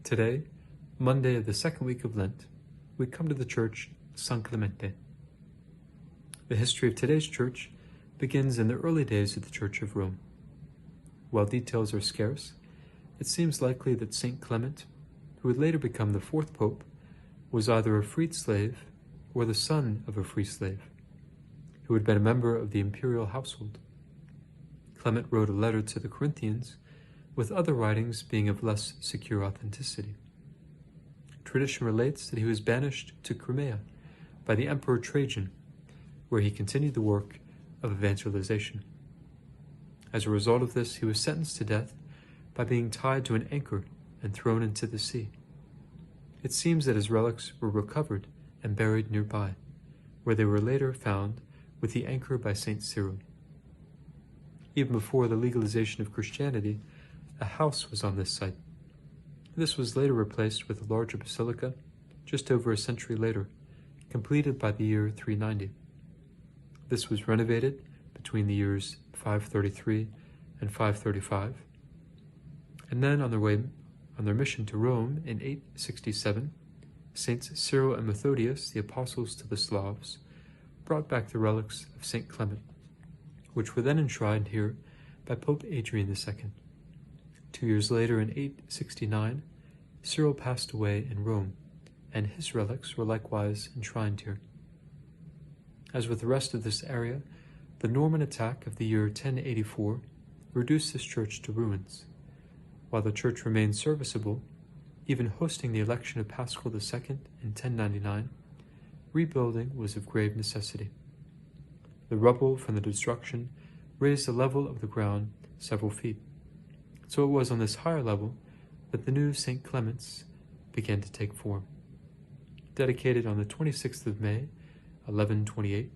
Today, Monday of the second week of Lent, we come to the church San Clemente. The history of today's church begins in the early days of the Church of Rome. While details are scarce, it seems likely that Saint Clement, who would later become the fourth pope, was either a freed slave or the son of a free slave, who had been a member of the imperial household. Clement wrote a letter to the Corinthians, with other writings being of less secure authenticity. Tradition relates that he was banished to Crimea by the Emperor Trajan, where he continued the work of evangelization. As a result of this, he was sentenced to death by being tied to an anchor and thrown into the sea. It seems that his relics were recovered and buried nearby, where they were later found with the anchor by St. Cyril. Even before the legalization of Christianity, a house was on this site. This was later replaced with a larger basilica just over a century later, completed by the year 390. This was renovated between the years 533 and 535. And then on their mission to Rome in 867, Saints Cyril and Methodius, the apostles to the Slavs, brought back the relics of Saint Clement, which were then enshrined here by Pope Adrian II. 2 years later, in 869, Cyril passed away in Rome, and his relics were likewise enshrined here. As with the rest of this area, the Norman attack of the year 1084 reduced this church to ruins. While the church remained serviceable, even hosting the election of Paschal II in 1099, rebuilding was of grave necessity. The rubble from the destruction raised the level of the ground several feet. So it was on this higher level that the new St. Clement's began to take form. Dedicated on the 26th of May, 1128,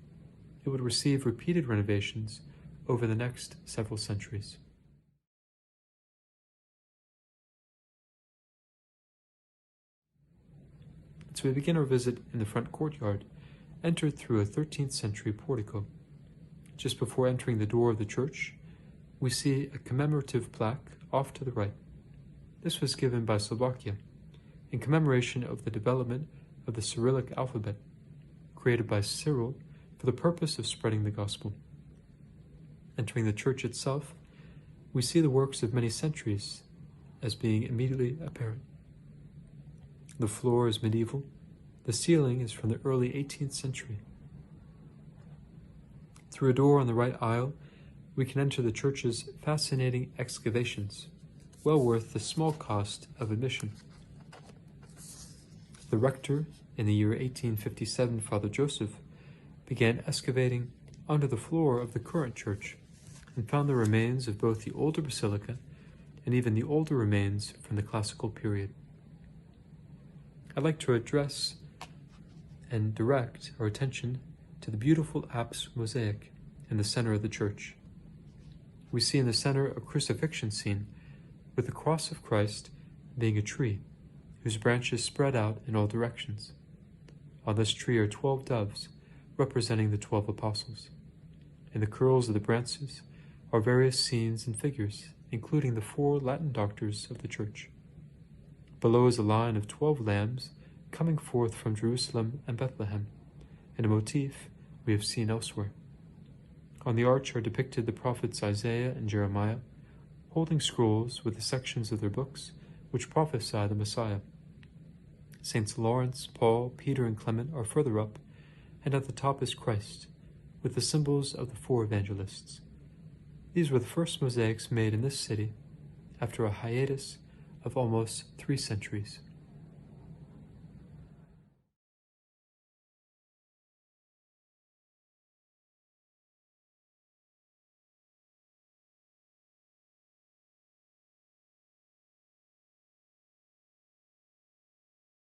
it would receive repeated renovations over the next several centuries. So we begin our visit in the front courtyard, entered through a 13th century portico. Just before entering the door of the church, we see a commemorative plaque off to the right. This was given by Slovakia in commemoration of the development of the Cyrillic alphabet, created by Cyril for the purpose of spreading the gospel. Entering the church itself, we see the works of many centuries as being immediately apparent. The floor is medieval. The ceiling is from the early 18th century. Through a door on the right aisle, we can enter the church's fascinating excavations, well worth the small cost of admission. The rector, in the year 1857, Father Joseph, began excavating under the floor of the current church and found the remains of both the older basilica and even the older remains from the classical period. I'd like to address and direct our attention to the beautiful apse mosaic in the center of the church. We see in the center a crucifixion scene with the cross of Christ being a tree whose branches spread out in all directions. On this tree are 12 doves representing the 12 apostles. In the curls of the branches are various scenes and figures, including the 4 Latin doctors of the church. Below is a line of 12 lambs coming forth from Jerusalem and Bethlehem, in a motif we have seen elsewhere. On the arch are depicted the prophets Isaiah and Jeremiah, holding scrolls with the sections of their books which prophesy the Messiah. Saints Lawrence, Paul, Peter, and Clement are further up, and at the top is Christ, with the symbols of the 4 evangelists. These were the first mosaics made in this city after a hiatus of almost 3 centuries.